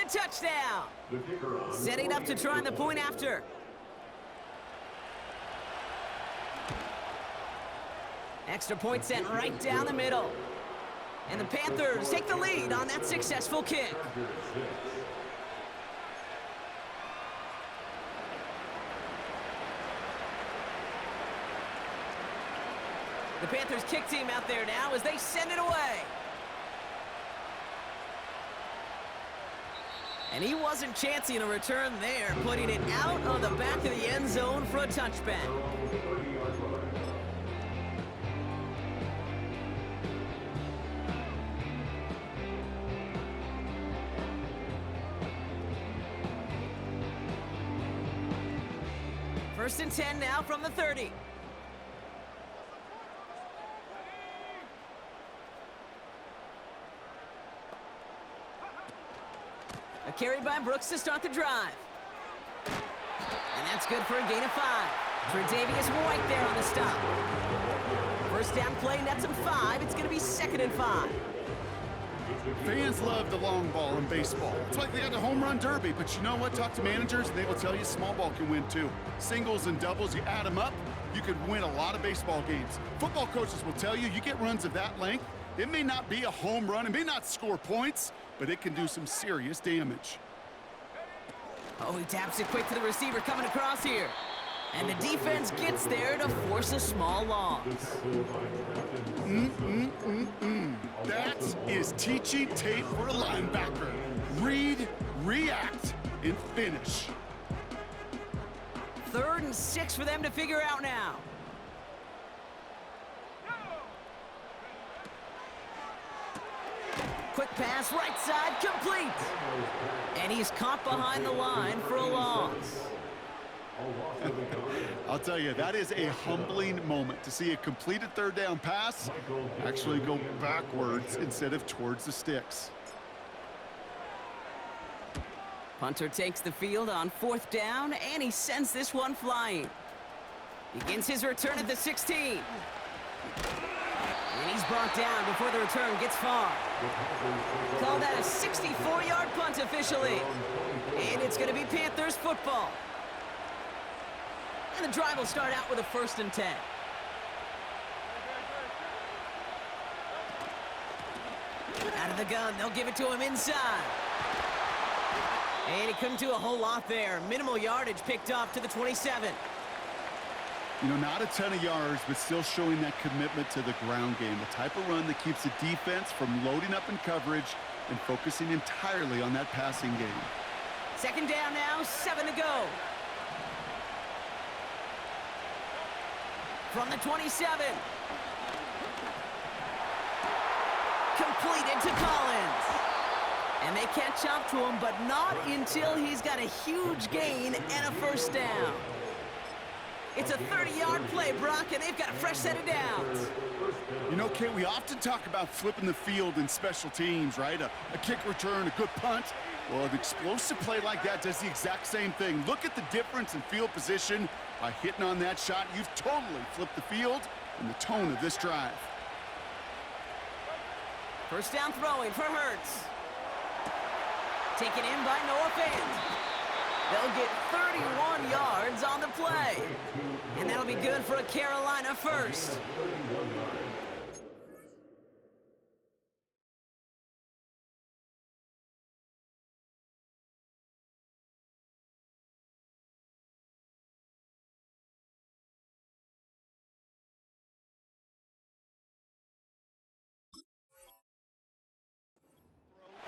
touchdown. Setting up to try the point after. Extra point sent right down the middle. And the Panthers take the lead on that successful kick. The Panthers kick team out there now as they send it away. And he wasn't chancing a return there, putting it out of the back of the end zone for a touchback. First and 10 now from the 30. A carry by Brooks to start the drive. And that's good for a gain of 5. Tre'Davious White there on the stop. First down play, nets him 5. It's going to be 2nd and 5. Fans love the long ball in baseball. It's like they got the home run derby, but you know what? Talk to managers, and they will tell you small ball can win too. Singles and doubles, you add them up, you could win a lot of baseball games. Football coaches will tell you get runs of that length. It may not be a home run, it may not score points, but it can do some serious damage. Oh, he taps it quick to the receiver coming across here. And the defense gets there to force a small loss. That is teaching tape for a linebacker. Read, react, and finish. 3rd and 6 for them to figure out now. Quick pass, right side, complete. And he's caught behind the line for a loss. I'll tell you, that is a humbling moment to see a completed 3rd down pass actually go backwards instead of towards the sticks. Punter takes the field on 4th down, and he sends this one flying. Begins his return at the 16. And he's brought down before the return gets far. Call that a 64-yard punt officially. And it's going to be Panthers football. And the drive will start out with a 1st and 10. Out of the gun, they'll give it to him inside. And he couldn't do a whole lot there. Minimal yardage picked up to the 27. You know, not a ton of yards, but still showing that commitment to the ground game. The type of run that keeps the defense from loading up in coverage and focusing entirely on that passing game. 2nd down now, 7 to go. From the 27. Completed to Collins. And they catch up to him, but not until he's got a huge gain and a 1st down. It's a 30-yard play, Brock, and they've got a fresh set of downs. You know, Kate, we often talk about flipping the field in special teams, right? A kick return, a good punt. Well, an explosive play like that does the exact same thing. Look at the difference in field position. By hitting on that shot, you've totally flipped the field and the tone of this drive. First down throwing for Hurts. Taken in by Noah Fant. They'll get 31 yards on the play. And that'll be good for a Carolina 1st.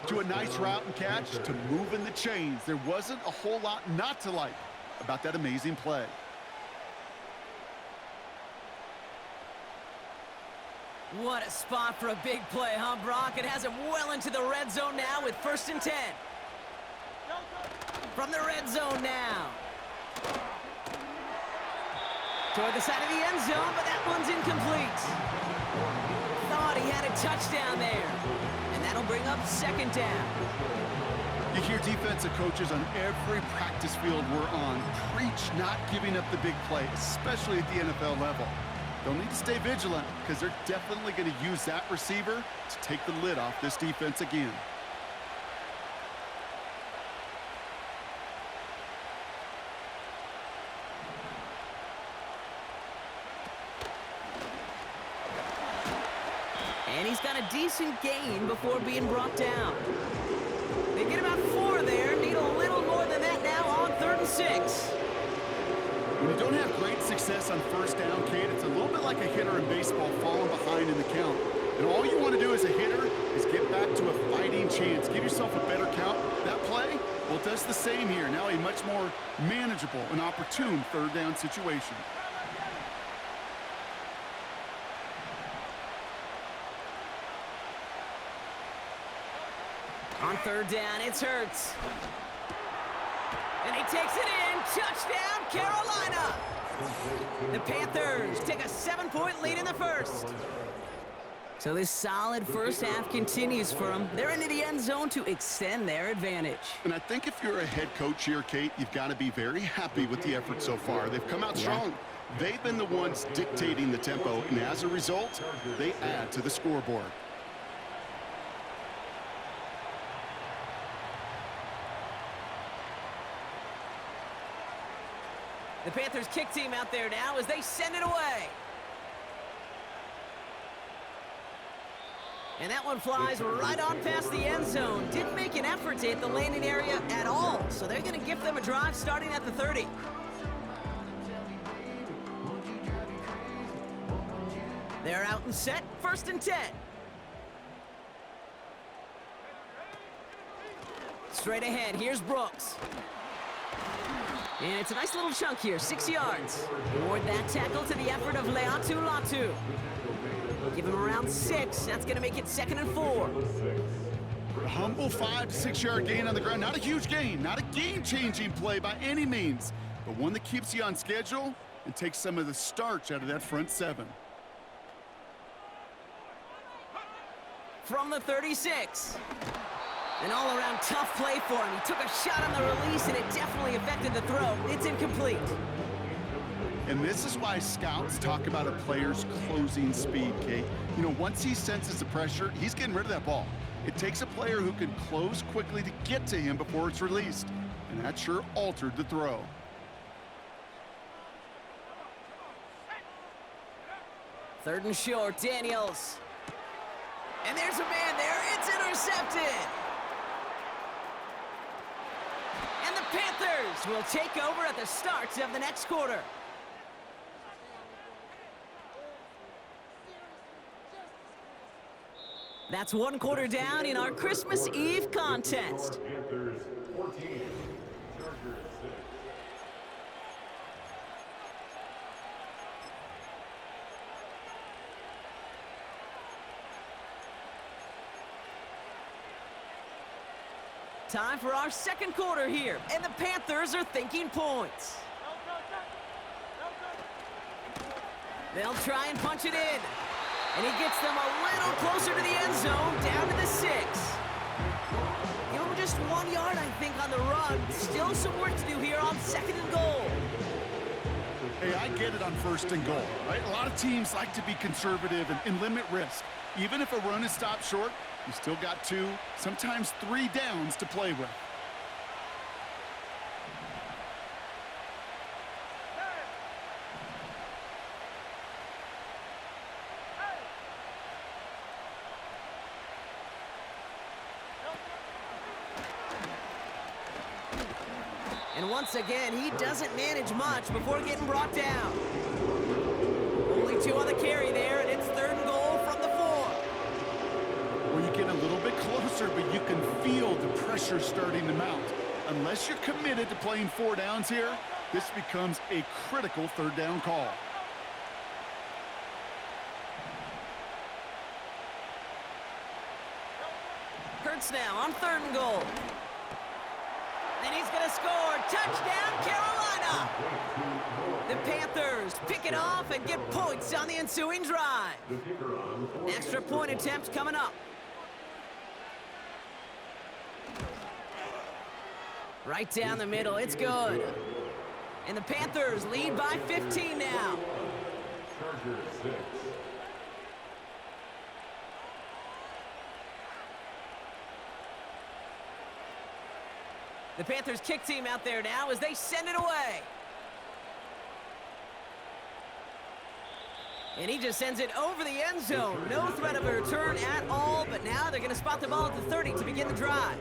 To a nice route and catch, to moving the chains. There wasn't a whole lot not to like about that amazing play. What a spot for a big play, huh, Brock? It has him well into the red zone now with 1st and 10. From the red zone now. Toward the side of the end zone, but that one's incomplete. Thought he had a touchdown there. And that'll bring up 2nd down. You hear defensive coaches on every practice field we're on preach not giving up the big play, especially at the NFL level. They'll need to stay vigilant because they're definitely going to use that receiver to take the lid off this defense again. And he's got a decent gain before being brought down. They get about 4 there. Need a little more than that now on 3rd and 6. When you don't have great success on first down, Kate, it's a little bit like a hitter in baseball falling behind in the count. And all you want to do as a hitter is get back to a fighting chance. Give yourself a better count. That play, well, it does the same here. Now a much more manageable and opportune 3rd down situation. On 3rd down, it's Hurts. And he takes it in. Touchdown, Carolina! The Panthers take a 7-point lead in the first. So this solid first half continues for them. They're into the end zone to extend their advantage. And I think if you're a head coach here, Kate, you've got to be very happy with the effort so far. They've come out strong. They've been the ones dictating the tempo, and as a result, they add to the scoreboard. The Panthers kick team out there now as they send it away. And that one flies right on past the end zone. Didn't make an effort to hit the landing area at all. So they're going to give them a drive starting at the 30. They're out and set. 1st and 10. Straight ahead. Here's Brooks. And it's a nice little chunk here, 6 yards. Award that tackle to the effort of Leatu Latu. Give him around 6. That's going to make it 2nd and 4. A humble 5 to 6 yard gain on the ground. Not a huge gain, not a game-changing play by any means, but one that keeps you on schedule and takes some of the starch out of that front 7. From the 36. An all-around tough play for him. He took a shot on the release, and it definitely affected the throw. It's incomplete. And this is why scouts talk about a player's closing speed, Kate. You know, once he senses the pressure, he's getting rid of that ball. It takes a player who can close quickly to get to him before it's released. And that sure altered the throw. Third and short, Daniels. And there's a man there. It's intercepted. And the Panthers will take over at the start of the next quarter. That's 1 quarter down in our Christmas Eve contest. Panthers 14, Chargers 6. Time for our second quarter here, and the Panthers are thinking points. They'll try and punch it in. And he gets them a little closer to the end zone, down to the 6. Give him just 1 yard, I think, on the run. Still some work to do here on 2nd and goal. Hey, I get it on 1st and goal, right? A lot of teams like to be conservative and limit risk. Even if a run is stopped short, you still got 2, sometimes 3 downs to play with. And once again, he doesn't manage much before getting brought down. Only 2 on the carry there, and it's 3rd and goal from the 4. Well, you get a little bit closer, but you can feel the pressure starting to mount. Unless you're committed to playing 4 downs here, this becomes a critical 3rd down call. Hurts now on 3rd and goal. And he's going to score. Touchdown, Carolina! The Panthers pick it off and get points on the ensuing drive. Extra point attempt coming up. Right down the middle. It's good. And the Panthers lead by 15 now. Chargers 6. The Panthers kick team out there now as they send it away. And he just sends it over the end zone. No threat of a return at all, but now they're going to spot the ball at the 30 to begin the drive.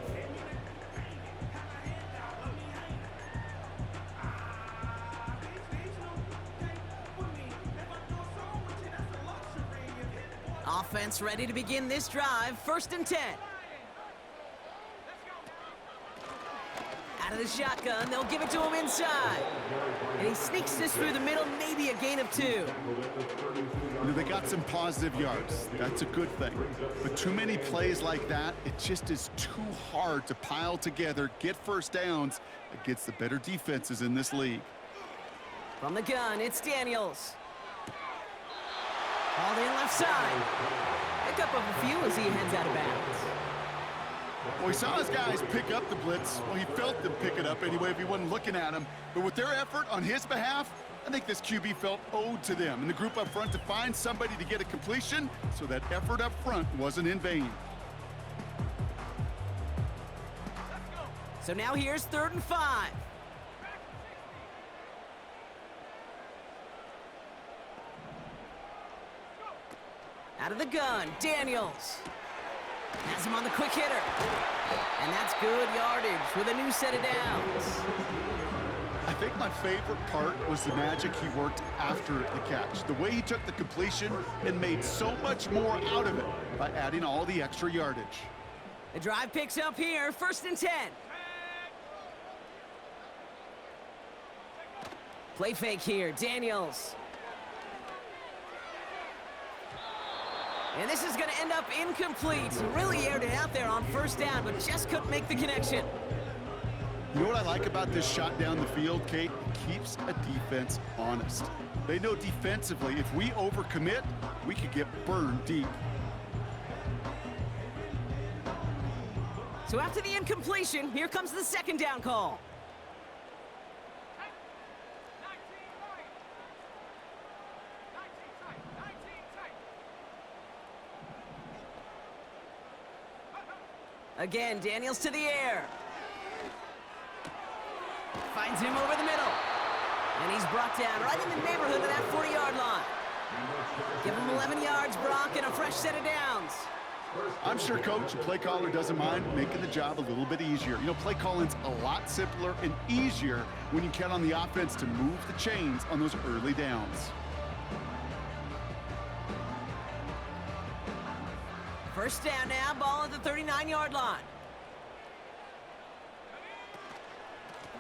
Offense ready to begin this drive. 1st and 10. Out of the shotgun, they'll give it to him inside. And he sneaks this through the middle, maybe a gain of 2. You know, they got some positive yards. That's a good thing. But too many plays like that, it just is too hard to pile together, get first downs against the better defenses in this league. From the gun, it's Daniels. All in left side. Pick up of a few as he heads out of bounds. Well, he saw his guys pick up the blitz. Well, he felt them pick it up anyway if he wasn't looking at him. But with their effort on his behalf, I think this QB felt owed to them and the group up front to find somebody to get a completion, so that effort up front wasn't in vain. So now here's 3rd and 5. Out of the gun, Daniels. Has him on the quick hitter. And that's good yardage with a new set of downs. I think my favorite part was the magic he worked after the catch. The way he took the completion and made so much more out of it by adding all the extra yardage. The drive picks up here, 1st and 10. Play fake here, Daniels. And this is going to end up incomplete. Really aired it out there on 1st down, but just couldn't make the connection. You know what I like about this shot down the field, Kate? It keeps a defense honest. They know defensively, if we overcommit, we could get burned deep. So after the incompletion, here comes the 2nd down call. Again, Daniels to the air. Finds him over the middle. And he's brought down right in the neighborhood of that 40-yard line. Give him 11 yards, Brock, and a fresh set of downs. I'm sure Coach, the play caller, doesn't mind making the job a little bit easier. You know, play calling's a lot simpler and easier when you count on the offense to move the chains on those early downs. 1st down now, ball at the 39-yard line.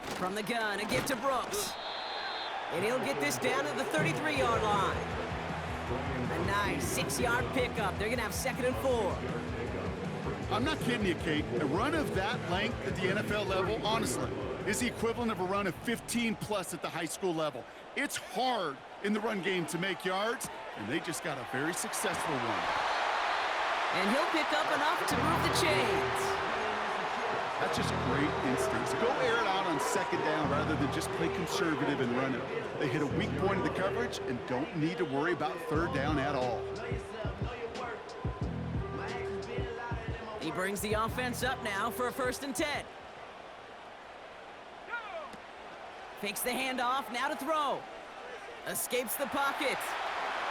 From the gun, a give to Brooks. And he'll get this down to the 33-yard line. A nice 6-yard pickup. They're going to have 2nd and 4. I'm not kidding you, Kate. A run of that length at the NFL level, honestly, is the equivalent of a run of 15+ at the high school level. It's hard in the run game to make yards, and they just got a very successful one. And he'll pick up enough to move the chains. That's just great instincts. Go air it out on 2nd down rather than just play conservative and run it. They hit a weak point of the coverage and don't need to worry about 3rd down at all. He brings the offense up now for a 1st and 10. Fakes the handoff, now to throw. Escapes the pocket.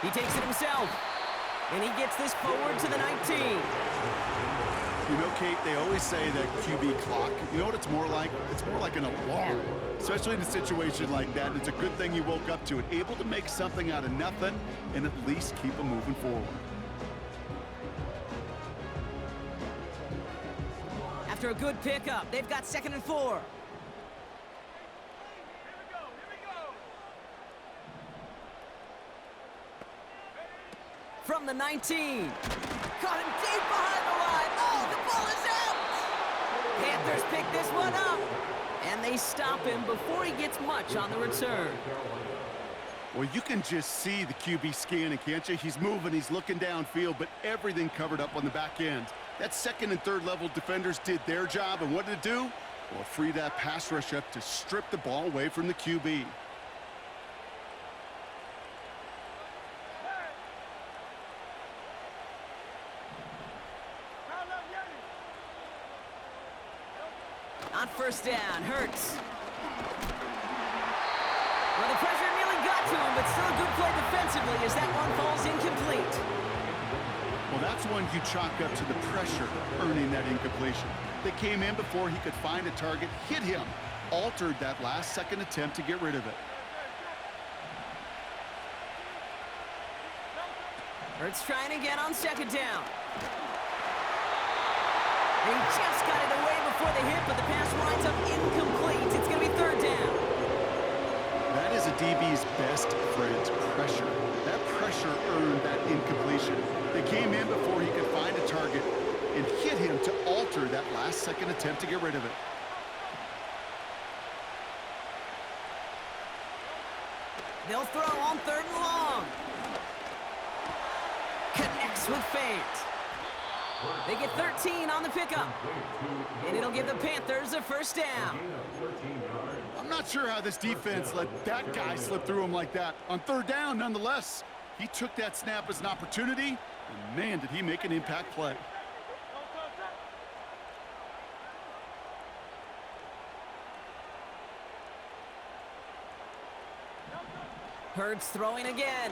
He takes it himself. And he gets this forward to the 19. You know, Kate, they always say that QB clock, you know what it's more like? It's more like an alarm, especially in a situation like that. It's a good thing you woke up to it, able to make something out of nothing and at least keep them moving forward. After a good pickup, they've got 2nd and 4. From the 19. Caught him deep behind the line. Oh, the ball is out! Panthers pick this one up. And they stop him before he gets much on the return. Well, you can just see the QB scanning, can't you? He's moving, he's looking downfield, but everything covered up on the back end. That 2nd and 3rd level defenders did their job, and what did it do? Well, free that pass rush up to strip the ball away from the QB. On 1st down, Hurts. Well, the pressure nearly got to him, but still a good play defensively as that one falls incomplete. Well, that's one you chalk up to the pressure earning that incompletion. They came in before he could find a target, hit him, altered that last-second attempt to get rid of it. Hurts trying again on second down. He just got it away before the hit, but the pass winds up incomplete. It's going to be third down. That is a DB's best friend, pressure. That pressure earned that incompletion. They came in before he could find a target and hit him to alter that last-second attempt to get rid of it. They'll throw on third and long. Connects with Fant. They get 13 on the pickup. And it'll give the Panthers a first down. I'm not sure how this defense let that guy slip through him like that. On third down, nonetheless, he took that snap as an opportunity, and man, did he make an impact play. Hurts throwing again.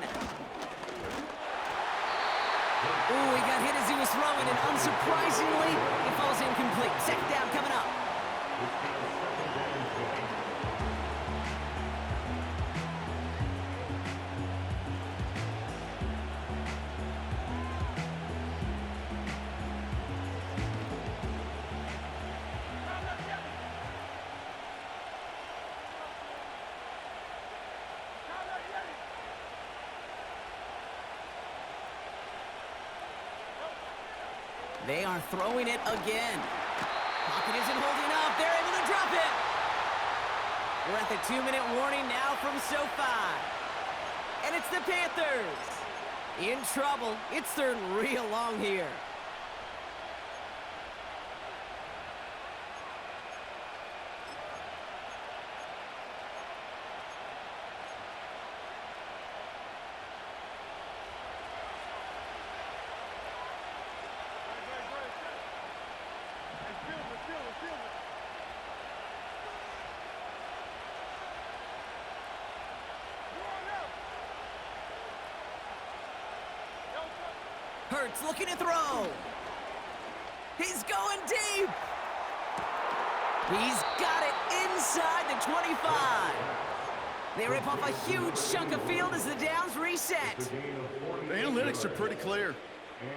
Ooh, he got hit as he was throwing, and unsurprisingly, it falls incomplete. Second down coming up. They are throwing it again. Pocket isn't holding up. They're able to drop it. We're at the 2-minute warning now from SoFi. And it's the Panthers. In trouble. It's third and real long here. Hurts looking to throw. He's going deep. He's got it inside the 25. They rip off a huge chunk of field as the downs reset. The analytics are pretty clear.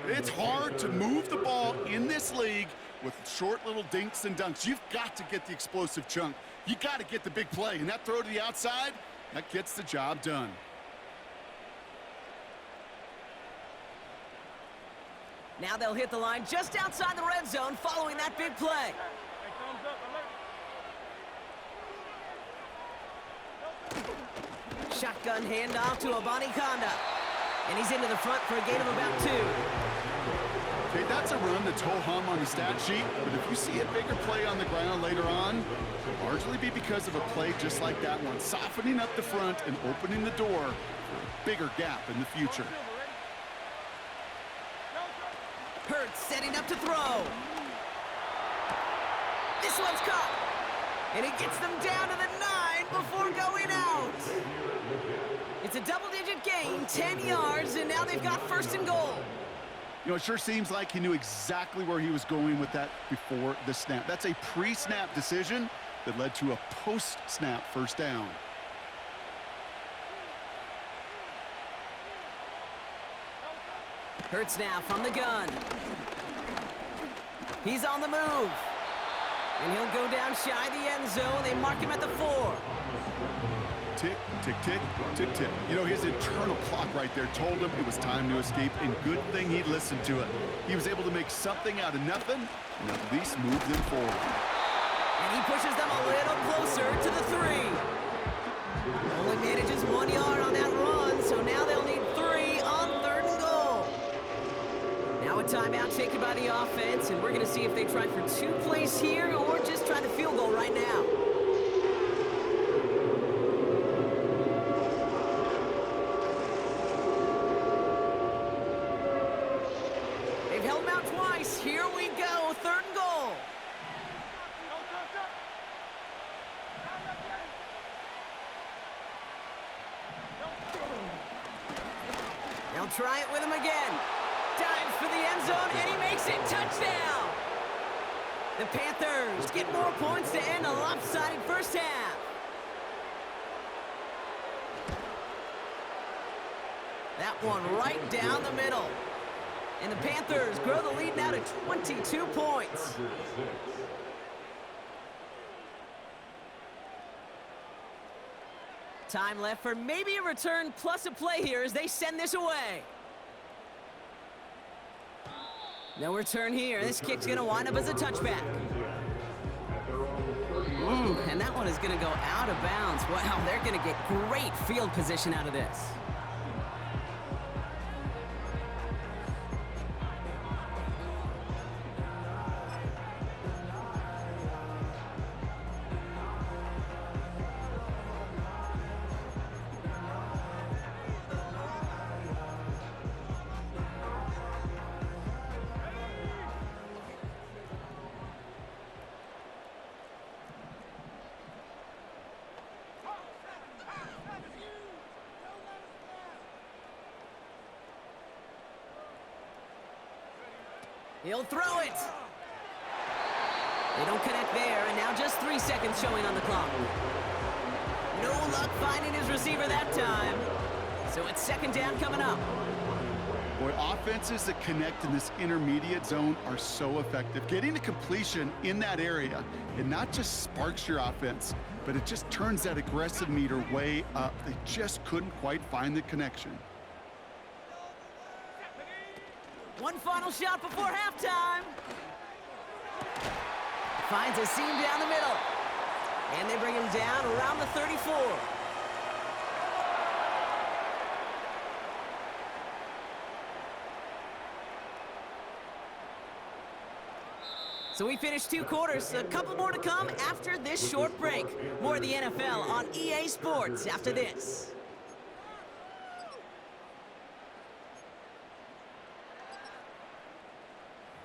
It's hard to move the ball in this league with short little dinks and dunks. You've got to get the explosive chunk. You got to get the big play. And that throw to the outside, that gets the job done. Now they'll hit the line just outside the red zone following that big play. Shotgun handoff to Abanikanda. And he's into the front for a gain of about 2. Okay, that's a run that's ho-hum on the stat sheet, but if you see a bigger play on the ground later on, it'll largely be because of a play just like that one, softening up the front and opening the door for a bigger gap in the future. Hurts setting up to throw. This one's caught. And he gets them down to the 9 before going out. It's a double-digit gain, 10 yards, and now they've got first and goal. You know, it sure seems like he knew exactly where he was going with that before the snap. That's a pre-snap decision that led to a post-snap first down. Hurts now from the gun. He's on the move. And he'll go down shy of the end zone. They mark him at the 4. Tick, tick, tick, tick, tick. You know, his internal clock right there told him it was time to escape, and good thing he listened to it. He was able to make something out of nothing and at least move them forward. And he pushes them a little closer to the 3. Only manages 1 yard on that run, so now they'll need 3 on third and goal. Now a timeout taken by the offense, and we're going to see if they try for 2 plays here or just try the field goal right now. They've held him out twice. Here we go, third and goal. They'll try it with him again. Dives for the end zone, and he makes it. Touchdown! The Panthers get more points to end a lopsided first half. That one right down the middle. And the Panthers grow the lead now to 22 points. Time left for maybe a return plus a play here as they send this away. No return here. This kick's going to wind up as a touchback. And that one is going to go out of bounds. Wow, they're going to get great field position out of this. He'll throw it. They don't connect there, and now just 3 seconds showing on the clock. No luck finding his receiver that time. So it's second down coming up. Boy, offenses that connect in this intermediate zone are so effective. Getting the completion in that area, it not just sparks your offense, but it just turns that aggressive meter way up. They just couldn't quite find the connection. One final shot before halftime. Finds a seam down the middle. And they bring him down around the 34. So we finished 2 quarters. A couple more to come after this short break. More of the NFL on EA Sports after this.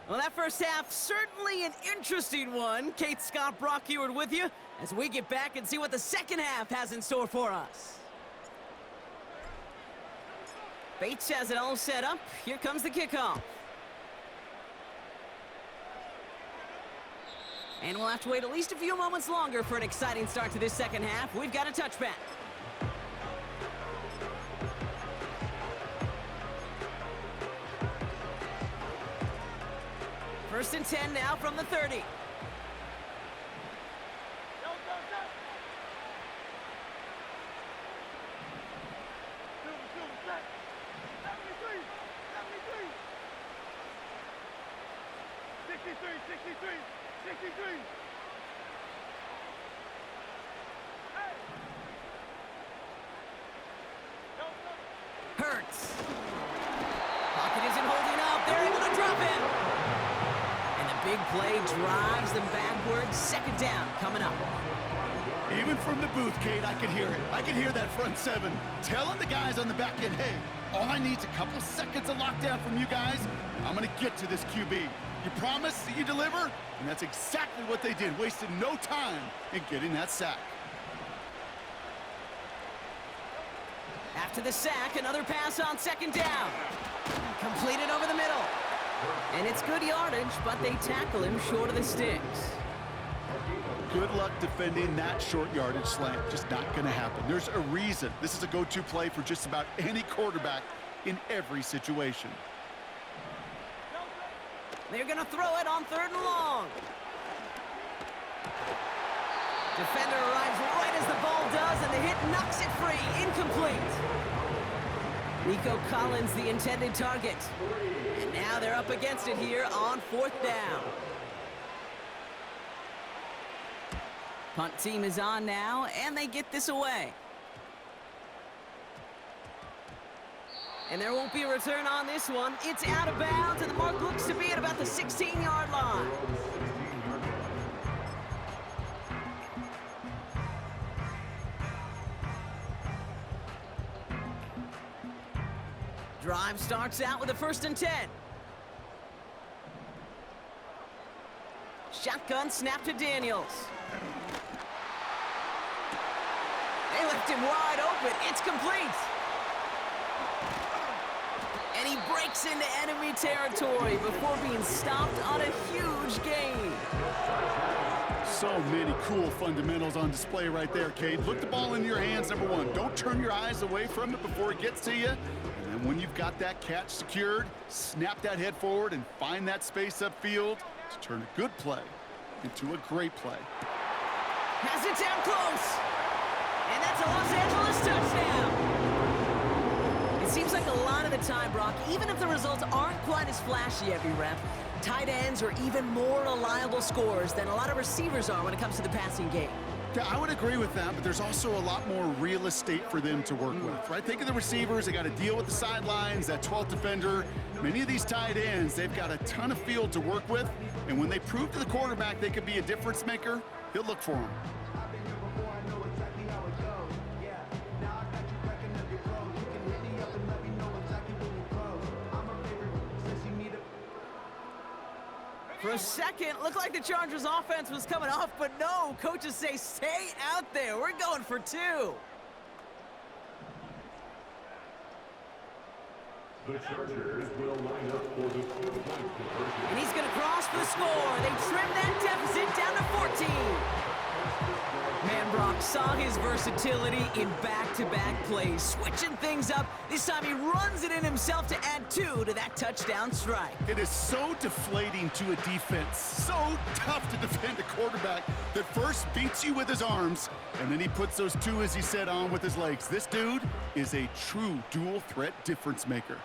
Well, that first half, certainly an interesting one. Kate, Scott, Brock Eward with you as we get back and see what the second half has in store for us. Bates has it all set up. Here comes the kickoff. And we'll have to wait at least a few moments longer for an exciting start to this second half. We've got a touchback. First and 10 now from the 30. Hurts. Pocket isn't holding up. They're able to drop him. And the big play drives them backwards. Second down coming up. Even from the booth, Kate, I could hear it. I could hear that front seven telling the guys on the back end, hey, all I need is a couple seconds of lockdown from you guys. I'm going to get to this QB. You promise that you deliver? And that's exactly what they did. Wasted no time in getting that sack. After the sack, another pass on second down. Completed over the middle. And it's good yardage, but they tackle him short of the sticks. Good luck defending that short yardage slant. Just not going to happen. There's a reason this is a go-to play for just about any quarterback in every situation. They're going to throw it on third and long. Defender arrives right as the ball does, and the hit knocks it free. Incomplete. Nico Collins, the intended target. And now they're up against it here on fourth down. Punt team is on now, and they get this away. And there won't be a return on this one. It's out of bounds, and the mark looks to be at about the 16-yard line. Drive starts out with a first and 10. Shotgun snap to Daniels. They left him wide open. It's complete. And he breaks into enemy territory before being stopped on a huge gain. So many cool fundamentals on display right there, Kate. Look the ball into your hands, number one. Don't turn your eyes away from it before it gets to you. And then when you've got that catch secured, snap that head forward and find that space upfield to turn a good play into a great play. Has it down close. And that's a Los Angeles touchdown. It seems like a lot of the time, Brock, even if the results aren't quite as flashy every rep, tight ends are even more reliable scorers than a lot of receivers are when it comes to the passing game. Yeah, I would agree with that, but there's also a lot more real estate for them to work with, right? Think of the receivers. They got to deal with the sidelines, that 12th defender. Many of these tight ends, they've got a ton of field to work with, and when they prove to the quarterback they could be a difference maker, he'll look for them. For a second, looked like the Chargers offense was coming off, but no, coaches say stay out there. We're going for two. The Chargers will line up for the 2-point conversion. And he's going to cross for the score. They trim that deficit down to 14. Man, Brock saw his versatility in back-to-back plays, switching things up. This time he runs it in himself to add two to that touchdown strike. It is so deflating to a defense, so tough to defend a quarterback that first beats you with his arms, and then he puts those two, as he said, on with his legs. This dude is a true dual-threat difference maker.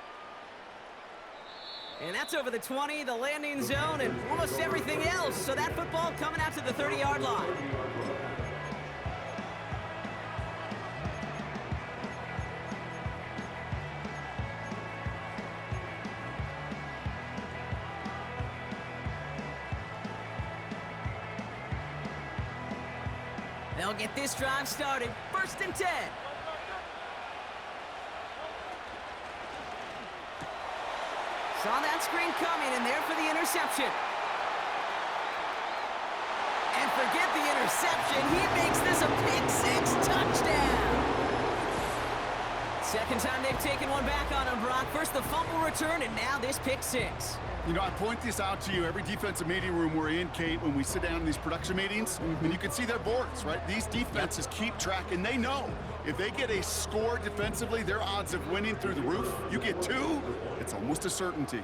And that's over the 20, the landing zone, and almost everything else. So that football coming out to the 30-yard line. They'll get this drive started. 1st and 10. Saw that screen coming, and there for the interception. And forget the interception. He makes this a pick-6 touchdown. Second time they've taken one back on him, Brock. First the fumble return, and now this pick-6. You know, I point this out to you every defensive meeting room we're in, Kate, when we sit down in these production meetings, and you can see their boards, right? These defenses keep track, and they know if they get a score defensively, their odds of winning through the roof. You get two, it's almost a certainty.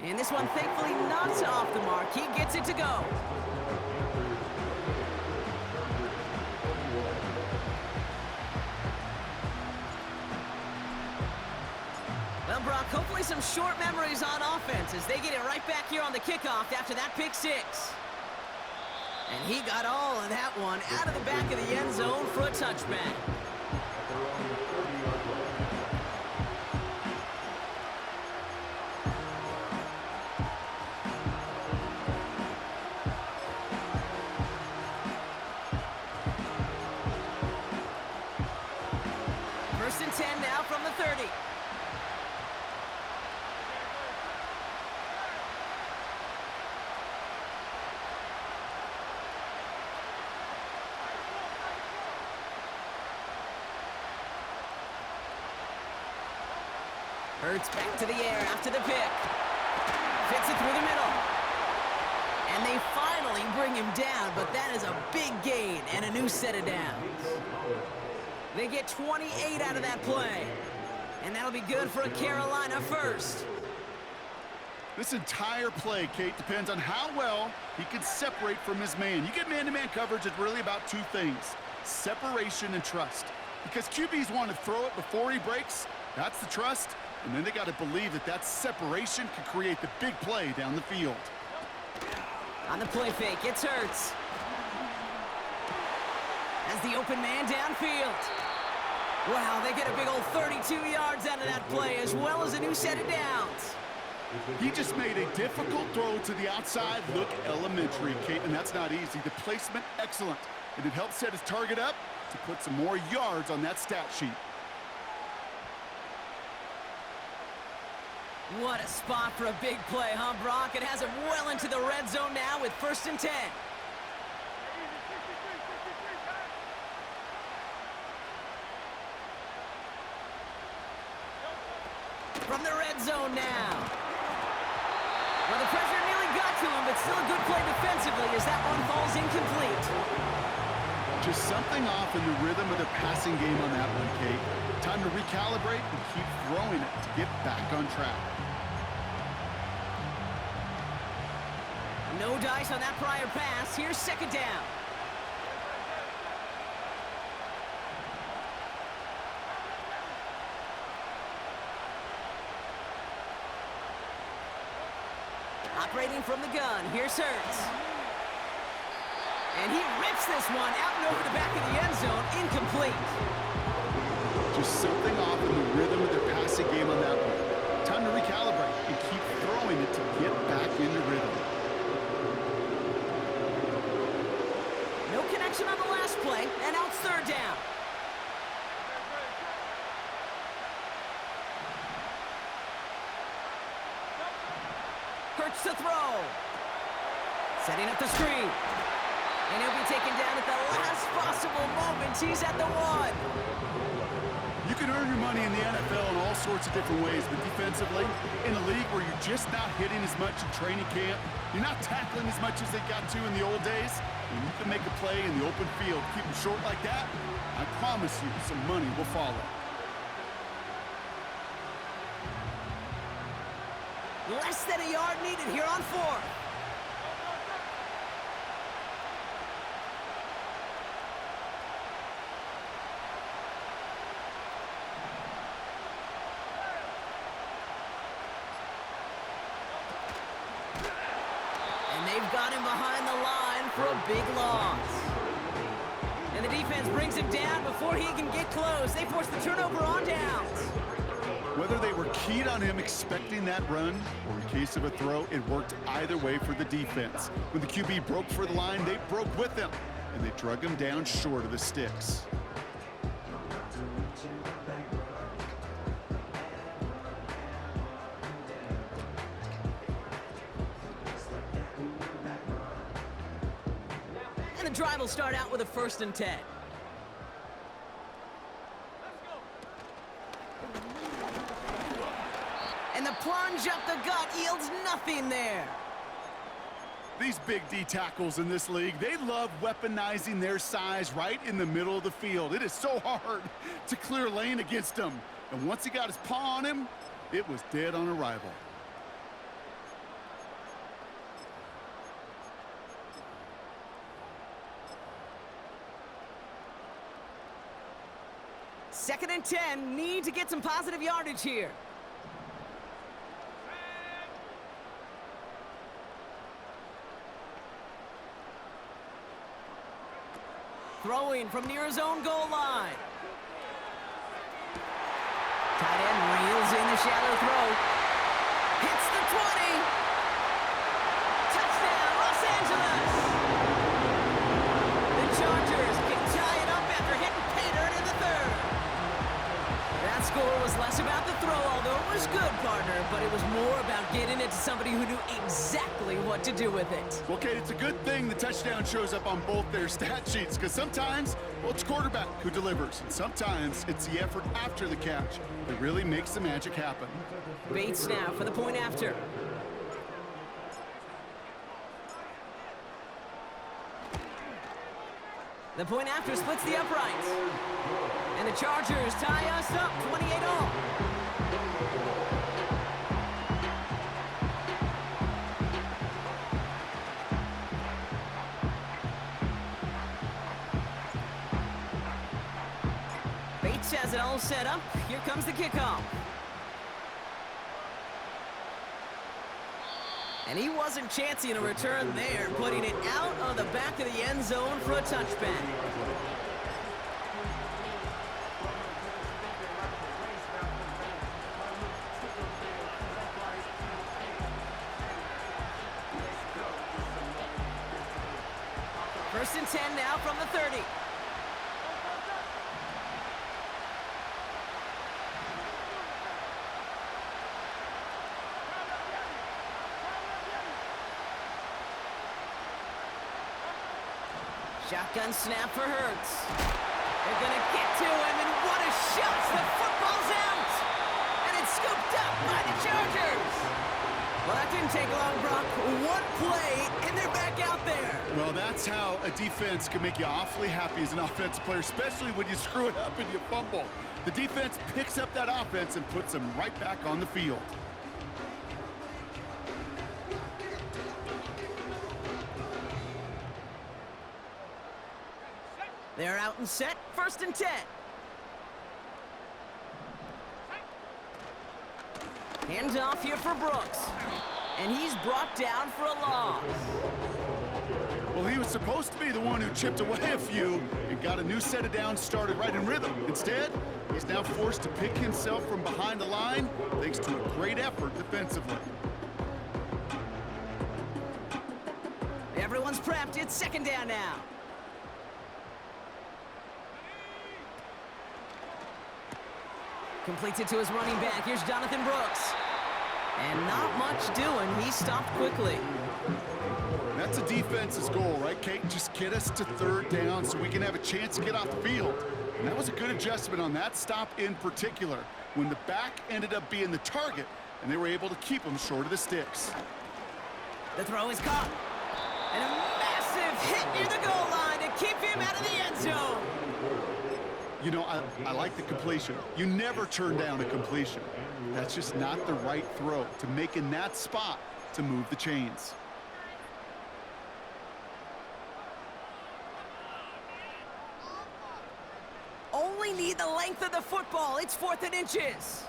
And this one, thankfully, not off the mark. He gets it to go. Well, Brock, hopefully some short memories on offense as they get it right back here on the kickoff after that pick-6. And he got all of that one out of the back of the end zone for a touchback. First and 10 now from the 30. Hurts back to the air after the pick. Fits it through the middle. And they finally bring him down, but that is a big gain and a new set of downs. They get 28 out of that play. And that'll be good for a Carolina first. This entire play, Kate, depends on how well he can separate from his man. You get man-to-man coverage, it's really about two things: separation and trust. Because QBs want to throw it before he breaks. That's the trust. And then they got to believe that that separation can create the big play down the field. On the play fake, it's Hurts. As the open man downfield. Wow, they get a big old 32 yards out of that play, as well as a new set of downs. He just made a difficult throw to the outside look elementary, Kate, and that's not easy. The placement, excellent. And it helped set his target up to put some more yards on that stat sheet. What a spot for a big play, huh, Brock? It has him well into the red zone now with 1st and 10. red zone now. Well, the pressure nearly got to him, but still a good play defensively as that one falls incomplete. Just something off in the rhythm of the passing game on that one, Kate. Time to recalibrate and keep throwing it to get back on track. No dice on that prior pass. Here's second down. Operating from the gun, here's Hurts. And he rips this one out and over the back of the end zone, incomplete. Just something off in the rhythm of their passing game on that one. Time to recalibrate and keep throwing it to get back into rhythm. No connection on the last play, and now it's third down. Hurts to throw. Setting up the screen. And he'll be taken down at the last possible moment. He's at the 1. You can earn your money in the NFL in all sorts of different ways, but defensively, in a league where you're just not hitting as much in training camp, you're not tackling as much as they got to in the old days, and you can make a play in the open field, keep them short like that, I promise you some money will follow. Less than a yard needed here on 4th. And they've got him behind the line for a big loss. And the defense brings him down before he can get close. They force the turnover on downs. Whether they were keyed on him expecting that run, or in case of a throw, it worked either way for the defense. When the QB broke for the line, they broke with him, and they drug him down short of the sticks. And the drive will start out with a 1st and 10. And the plunge up the gut yields nothing there. These big D tackles in this league, they love weaponizing their size right in the middle of the field. It is so hard to clear lane against them. And once he got his paw on him, it was dead on arrival. Second and 10, need to get some positive yardage here. Throwing from near his own goal line. Tight end reels in the shallow throw. Hits the 20. Touchdown, Los Angeles. The Chargers can tie it up after hitting pay dirt in the 3rd. That score was less about the throw, although it was good, partner, but it was more about getting it to somebody who knew exactly what to do with it. Well, Kate, it's a good thing the touchdown shows up on both their stat sheets, because sometimes, well, it's quarterback who delivers, and sometimes it's the effort after the catch that really makes the magic happen. Bates now for the point after. The point after splits the uprights. And the Chargers tie us up 28-all. Bates has it all set up. Here comes the kickoff. And he wasn't chancing a return there, putting it out of the back of the end zone for a touchback. First and 10 now from the 30. Shotgun snap for Hurts. They're gonna get to him, and what a shot! The football's out! And it's scooped up by the Chargers. Well, that didn't take long, Brock. One play, and they're back out there. Well, that's how a defense can make you awfully happy as an offensive player, especially when you screw it up and you fumble. The defense picks up that offense and puts them right back on the field. They're out and set, 1st and 10. Hands off here for Brooks. And he's brought down for a loss. Well, he was supposed to be the one who chipped away a few and got a new set of downs started right in rhythm. Instead, he's now forced to pick himself from behind the line thanks to a great effort defensively. Everyone's prepped. It's 2nd down now. Completes it to his running back. Here's Jonathan Brooks. And not much doing. He stopped quickly. That's a defense's goal, right, Kate? Just get us to 3rd down so we can have a chance to get off the field. And that was a good adjustment on that stop in particular, when the back ended up being the target, and they were able to keep him short of the sticks. The throw is caught. And a massive hit near the goal line to keep him out of the end zone. You know, I like the completion. You never turn down a completion. That's just not the right throw to make in that spot to move the chains. Only need the length of the football. It's 4th and inches.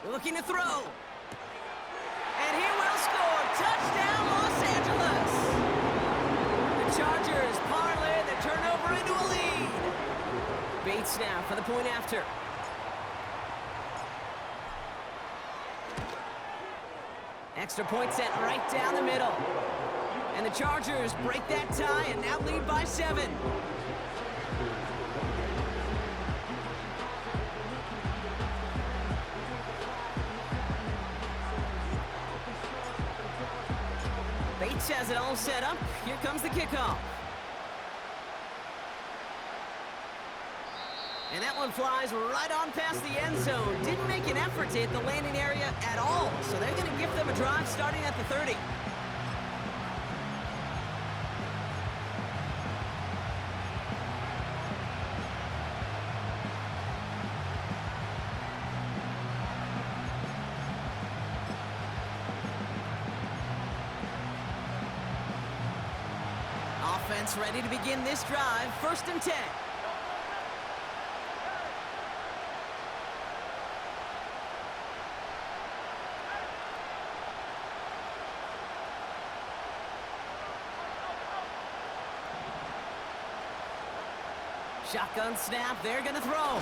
Looking to throw. And he will score. Touchdown, Los Angeles. The Chargers parlay the turnover into a lead. Bates now for the point after. Extra point set right down the middle. And the Chargers break that tie and now lead by 7. Bates has it all set up. Here comes the kickoff. And that one flies right on past the end zone. Didn't make an effort to hit the landing area at all. So they're going to give them a drive starting at the 30. Offense ready to begin this drive. 1st and 10. Shotgun snap. They're going to throw. Ooh,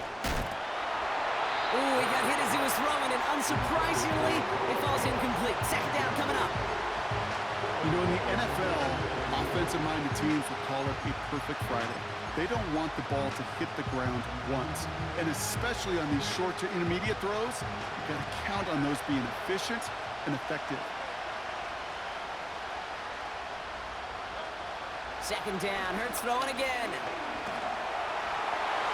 he got hit as he was throwing, and unsurprisingly, it falls incomplete. 2nd down coming up. You know, in the NFL, offensive-minded teams will call it a perfect Friday. They don't want the ball to hit the ground once. And especially on these short to intermediate throws, you've got to count on those being efficient and effective. 2nd down. Hurts throwing again.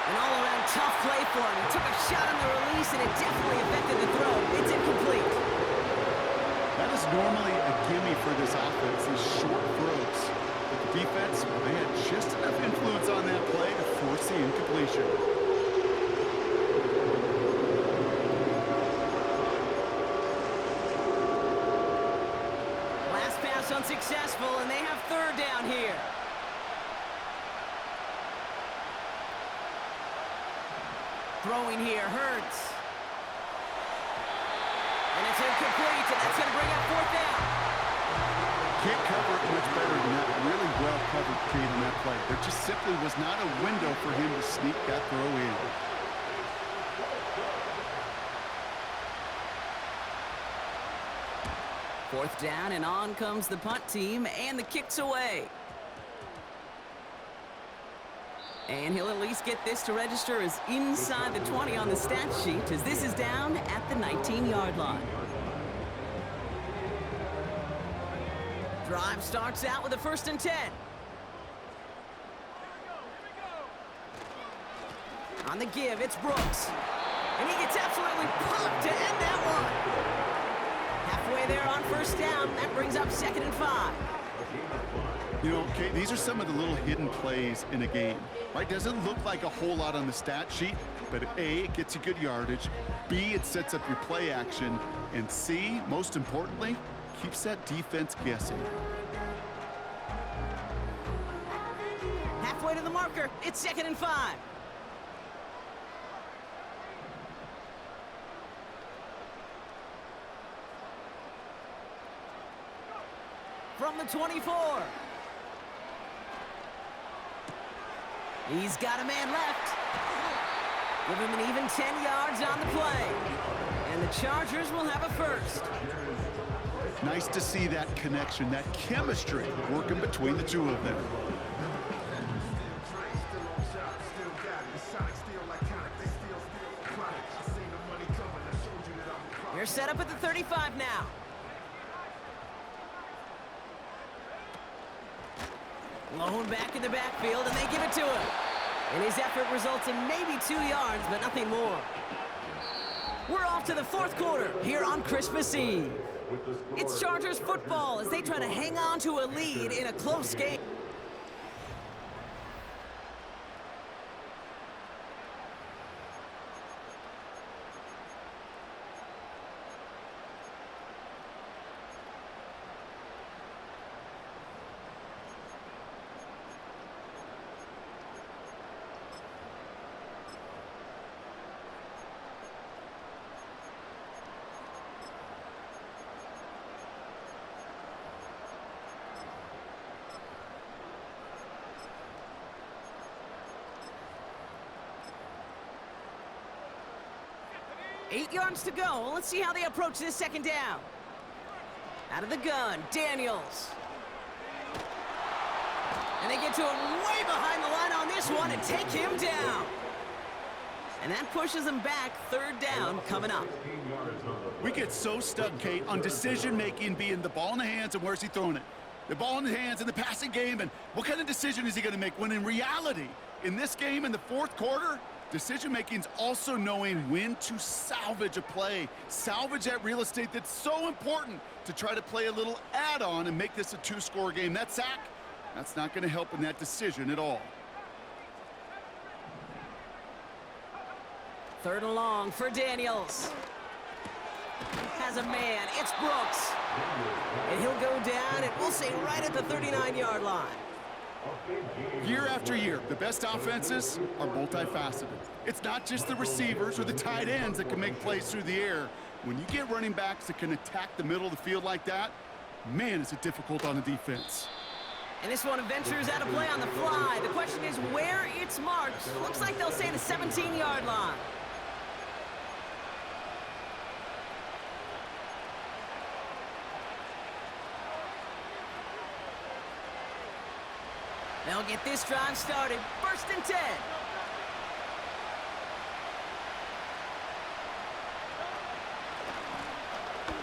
An all-around tough play for him. He took a shot on the release, and it definitely affected the throw. It's incomplete. That is normally a gimme for this offense, these short throws. But the defense, well, they had just enough influence on that play to force the incompletion. Last pass unsuccessful, and they have 3rd down here. Throwing here, Hurts. And it's incomplete, and that's going to bring up 4th down. Can't cover it much better than that. Really well covered, Kate, on that play. There just simply was not a window for him to sneak that throw in. Fourth down, and on comes the punt team, and the kick's away. And he'll at least get this to register as inside the 20 on the stat sheet, as this is down at the 19-yard line. Drive starts out with a 1st and 10. On the give, it's Brooks. And he gets absolutely pumped to end that one. Halfway there on 1st down. That brings up 2nd and 5. You know, Kate, these are some of the little hidden plays in a game, right? Doesn't look like a whole lot on the stat sheet, but A, it gets you good yardage. B, it sets up your play action. And C, most importantly, keeps that defense guessing. Halfway to the marker. It's 2nd and 5. From the 24. He's got a man left. Give him an even 10 yards on the play. And the Chargers will have a 1st. Nice to see that connection, that chemistry working between the two of them. They're set up at the 35 now. Lone back in the backfield, and they give it to him. And his effort results in maybe 2 yards, but nothing more. We're off to the 4th quarter here on Christmas Eve. It's Chargers football as they try to hang on to a lead in a close game. Eight yards to go. Let's see how they approach this 2nd down. Out of the gun, Daniels. And they get to him way behind the line on this one and take him down. And that pushes them back. 3rd down coming up. We get so stuck, Kate, on decision-making being the ball in the hands and where's he throwing it. The ball in the hands in the passing game, and what kind of decision is he going to make? When in reality, in this game in the 4th quarter, decision-making's also knowing when to salvage a play. Salvage that real estate that's so important to try to play a little add-on and make this a 2-score game. That sack, that's not going to help in that decision at all. 3rd and long for Daniels. Has a man. It's Brooks. And he'll go down, and we'll say right at the 39-yard line. Year after year, the best offenses are multifaceted. It's not just the receivers or the tight ends that can make plays through the air. When you get running backs that can attack the middle of the field like that, man, is it difficult on the defense. And this one ventures out of play on the fly. The question is where it's marked. Looks like they'll say the 17-yard line. They'll get this drive started. 1st and 10.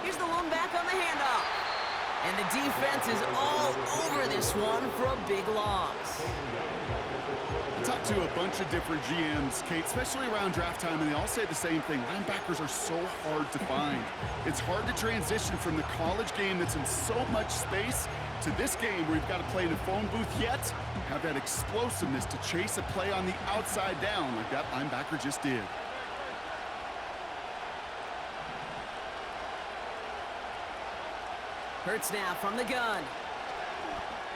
Here's the lone back on the handoff. And the defense is all over this one for a big loss. I talked to a bunch of different GMs, Kate, especially around draft time, and they all say the same thing. Linebackers are so hard to find. It's hard to transition from the college game that's in so much space to this game where you've got to play in a phone booth yet have that explosiveness to chase a play on the outside down like that linebacker just did. Hurts now from the gun.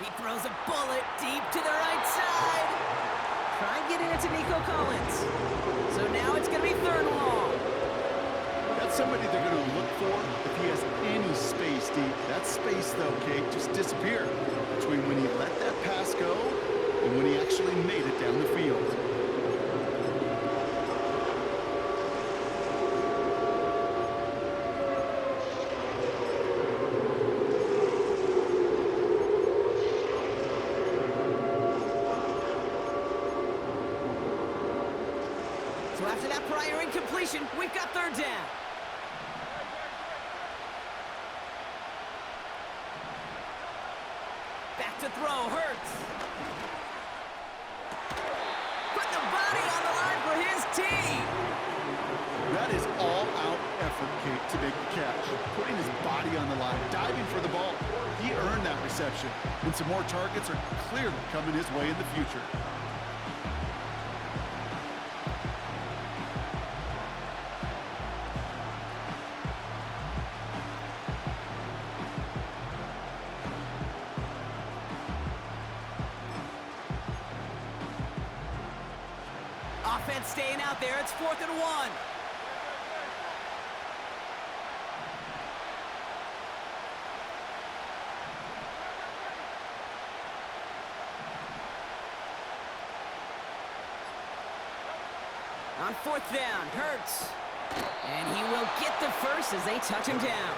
He throws a bullet deep to the right side. Try getting it to Nico Collins. So now it's going to be 3rd and long. That's somebody they're going to look for if he has any space deep. That space, though, Kate, just disappeared between when he let that pass go and when he actually made it down the field. After that prior incompletion, we've got third down. Back to throw, Hurts. Put the body on the line for his team. That is all-out effort, Kate, to make the catch. Putting his body on the line, diving for the ball. He earned that reception. And some more targets are clearly coming his way in the future. Offense staying out there. It's 4th and 1. On 4th down, Hurts. And he will get the first as they touch him down.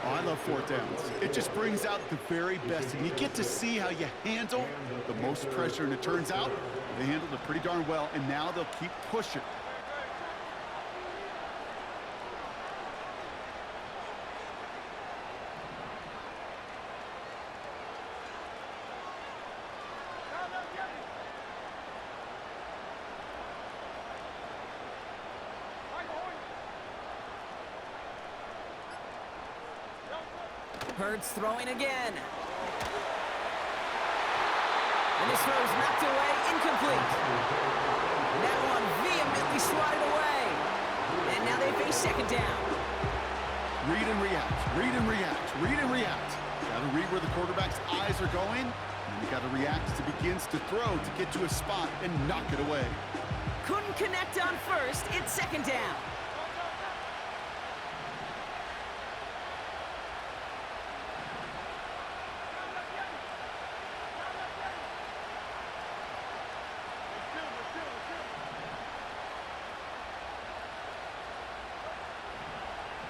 Oh, I love 4th downs. It just brings out the very best, and you get to see how you handle the most pressure, and it turns out they handled it pretty darn well, and now they'll keep pushing. Hurts throwing again. And this throw's knocked away, incomplete. That one vehemently swatted away. And now they face 2nd down. Read and react, read and react, read and react. Got to read where the quarterback's eyes are going, and you got to react as he begins to throw to get to a spot and knock it away. Couldn't connect on first. It's 2nd down.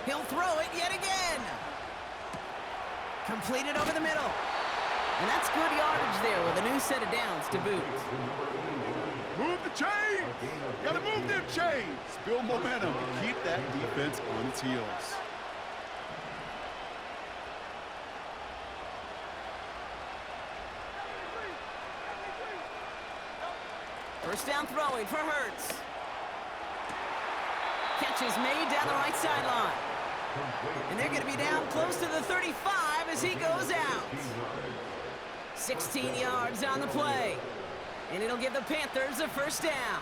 He'll throw it yet again. Completed over the middle. And that's good yardage there with a new set of downs to boot. Move the chains! Got to move them chains! Build momentum. Keep that defense on its heels. First down throwing for Hurts. Catch is made down the right sideline. And they're going to be down close to the 35 as he goes out. 16 yards on the play. And it'll give the Panthers a first down.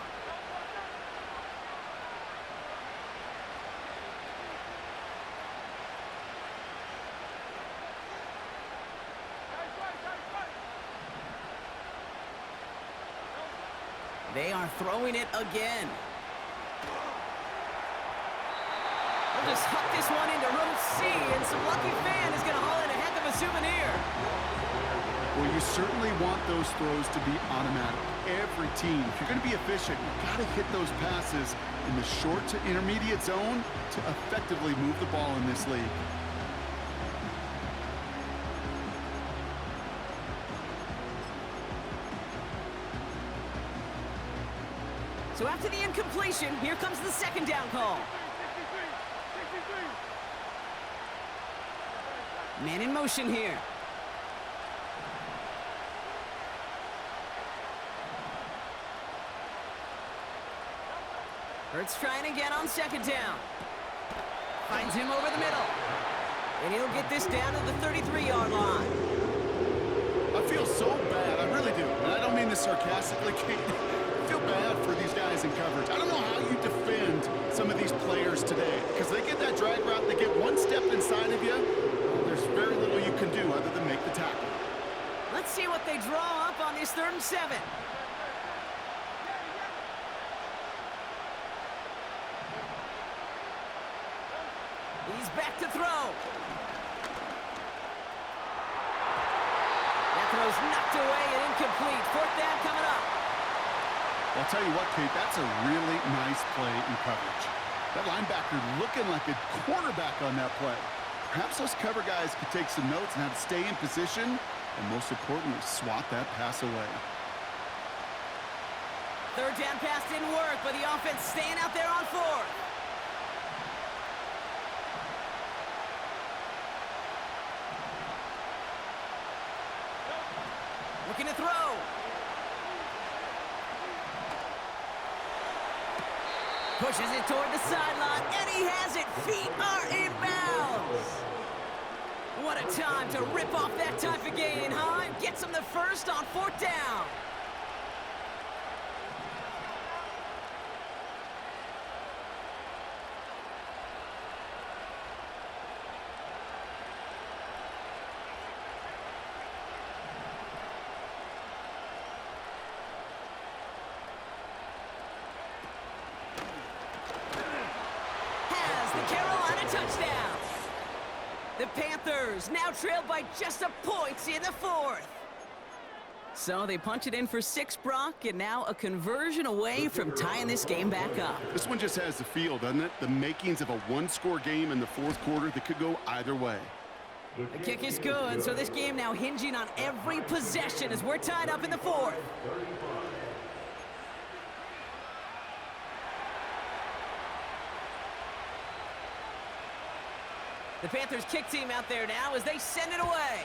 They are throwing it again. They'll just huck this one into row C, and some lucky fan is going to haul in a heck of a souvenir. Well, you certainly want those throws to be automatic. Every team, if you're going to be efficient, you've got to hit those passes in the short to intermediate zone to effectively move the ball in this league. So after the incompletion, here comes the 2nd down call. Man in motion here. Hurts trying again on 2nd down. Finds him over the middle. And he'll get this down to the 33-yard line. I feel so bad, I really do. And I don't mean this sarcastically, Kate. I feel bad for these guys in coverage. I don't know how you defend some of these players today, because they get that drag route, they get one step inside of you, there's very little you can do other than make the tackle. Let's see what they draw up on this 3rd and 7. He's back to throw. That throw's knocked away and incomplete. 4th down coming up. I'll tell you what, Kate, that's a really nice play in coverage. That linebacker looking like a quarterback on that play. Perhaps those cover guys could take some notes on how to stay in position and, most importantly, swat that pass away. Third down pass didn't work, but the offense staying out there on fourth. Looking to throw. Pushes it toward the sideline, and he has it. Feet are in bounds. What a time to rip off that type of gain, huh? Gets him the first on fourth down. Touchdown! The Panthers now trailed by just a point in the fourth. So they punch it in for 6, Brock, and now a conversion away from tying this game back up. This one just has the feel, doesn't it? The makings of a one-score game in the fourth quarter that could go either way. The kick is good, so this game now hinging on every possession as we're tied up in the fourth. The Panthers kick team out there now as they send it away.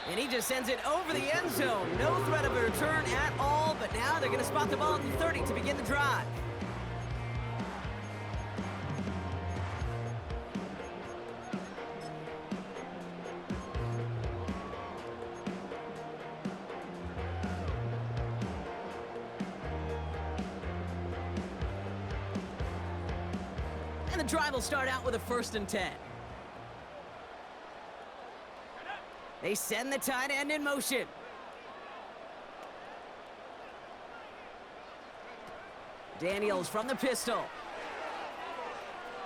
And he just sends it over the end zone. No threat of a return at all, but now they're going to spot the ball at the 30 to begin the drive. And the drive will start out with a 1st and 10. They send the tight end in motion. Daniels from the pistol.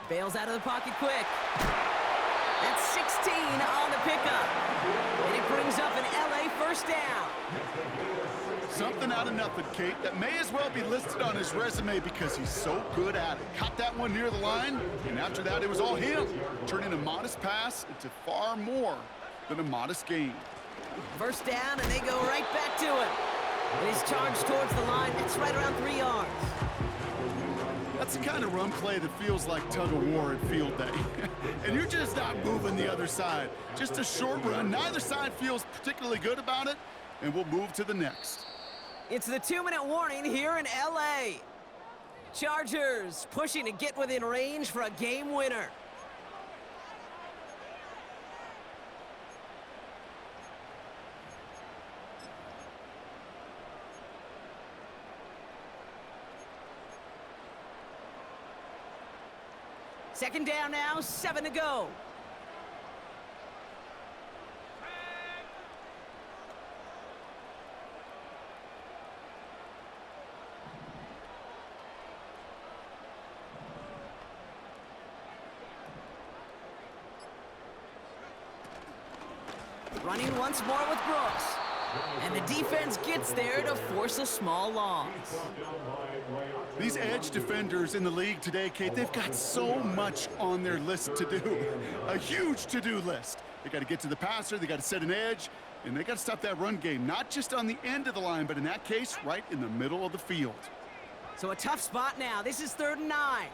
Bails out of the pocket quick. That's 16 on the pickup. And it brings up an LA first down. Something out of nothing, Kate, that may as well be listed on his resume because he's so good at it. Caught that one near the line, and after that, it was all him, turning a modest pass into far more than a modest gain. First down, and they go right back to him. And he's charged towards the line. It's right around 3 yards. That's the kind of run play that feels like tug-of-war at field day. And you're just not moving the other side. Just a short run. Neither side feels particularly good about it, and we'll move to the next. It's the 2-minute warning here in LA. Chargers pushing to get within range for a game winner. Second down now, 7 to go. Running once more with Brooks. And the defense gets there to force a small loss. These edge defenders in the league today, Kate, they've got so much on their list to do. A huge to-do list. They got to get to the passer, they got to set an edge, and they got to stop that run game, not just on the end of the line, but in that case, right in the middle of the field. So a tough spot now. This is 3rd and 9.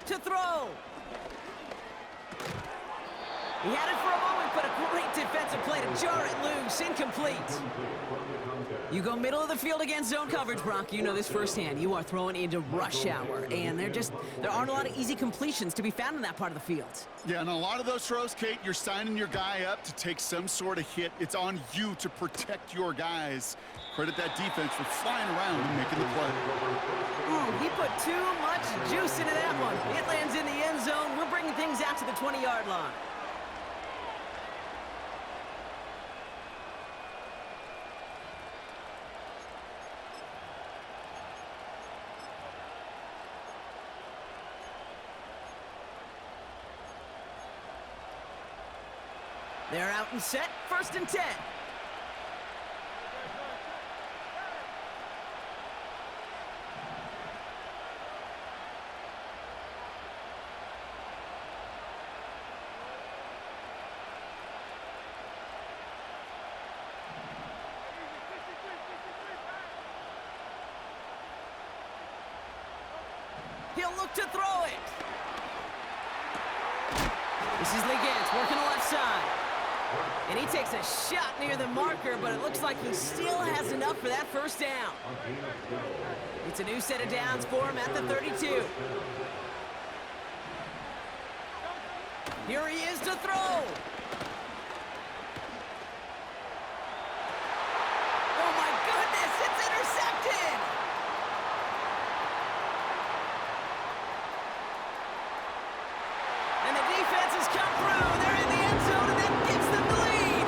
To throw. He had it for a moment, but a great defensive play to jar it loose. Incomplete. You go middle of the field against zone coverage, Brock. You know this firsthand. You are throwing into rush hour, and there aren't a lot of easy completions to be found in that part of the field. Yeah, and a lot of those throws, Kate, you're signing your guy up to take some sort of hit. It's on you to protect your guys. Credit that defense for flying around and making the play. Ooh, he put too much juice into that one. It lands in the end zone. We're bringing things out to the 20-yard line. They're out and set, 1st and 10. look to throw it. This is Legance working the left side. And he takes a shot near the marker, but it looks like he still has enough for that first down. It's a new set of downs for him at the 32. Here he is to throw. Oh my goodness, it's intercepted! And the defense has come through. They're in the end zone, and that gives them the lead.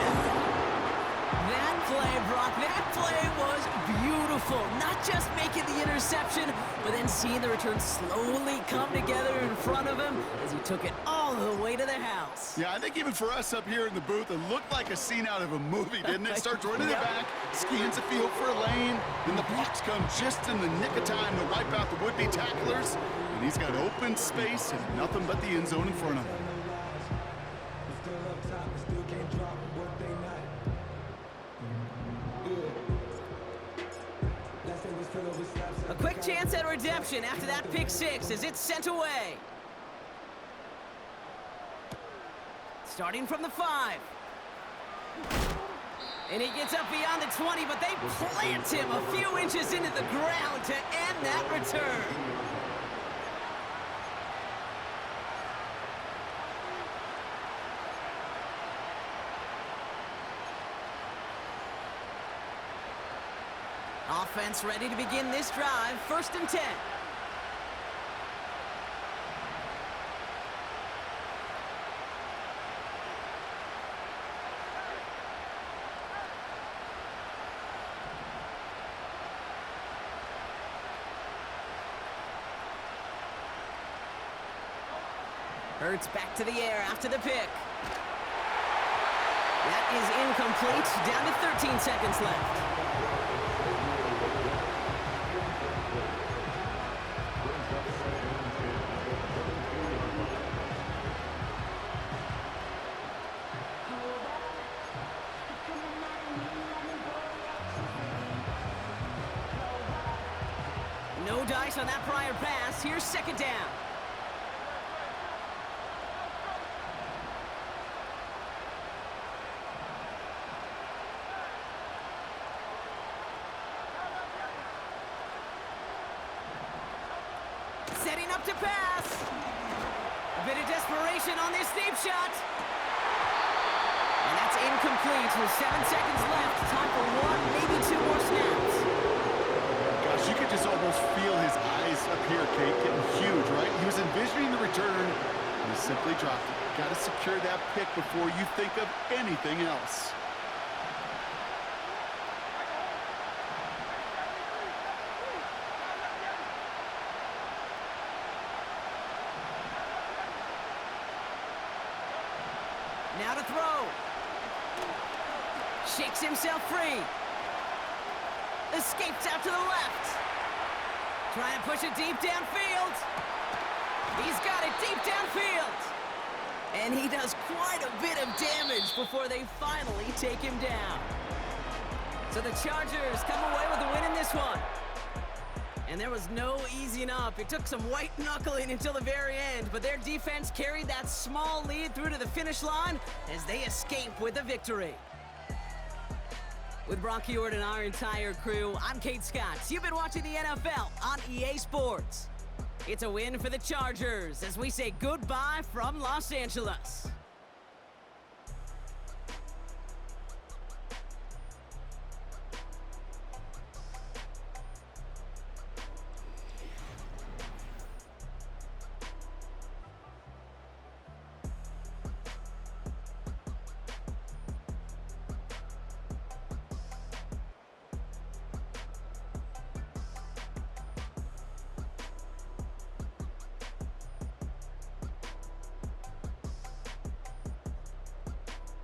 That play, Brock, that play was beautiful. Not just making the interception, but then seeing the return slowly come together in front of him as he took it all the way to the house. Yeah, I think even for us up here in the booth, it looked like a scene out of a movie, didn't it? Starts running it back, scans the field for a lane, and the blocks come just in the nick of time to wipe out the would-be tacklers. And he's got open space and nothing but the end zone in front of him. A quick chance at redemption after that pick six as it's sent away. Starting from the 5. And he gets up beyond the 20, but they plant him a few inches into the ground to end that return. Offense ready to begin this drive, 1st and 10. Hurts back to the air after the pick. That is incomplete. Down to 13 seconds left. No dice on that prior pass. Here's 2nd down. Setting up to pass. A bit of desperation on this deep shot. And that's incomplete with 7 seconds left. Time for 1, maybe 2 more snaps. Gosh, you could just almost feel his eyes up here, Kate, getting huge, right? He was envisioning the return, and he simply dropped it. Got to secure that pick before you think of anything else. Now to throw. Shakes himself free. Escapes out to the left. Trying to push it deep downfield. He's got it deep downfield. And he does quite a bit of damage before they finally take him down. So the Chargers come away with a win in this one. And there was no easing up. It took some white knuckling until the very end, but their defense carried that small lead through to the finish line as they escape with the victory. With Brock Ewart and our entire crew, I'm Kate Scott. You've been watching the NFL on EA Sports. It's a win for the Chargers as we say goodbye from Los Angeles.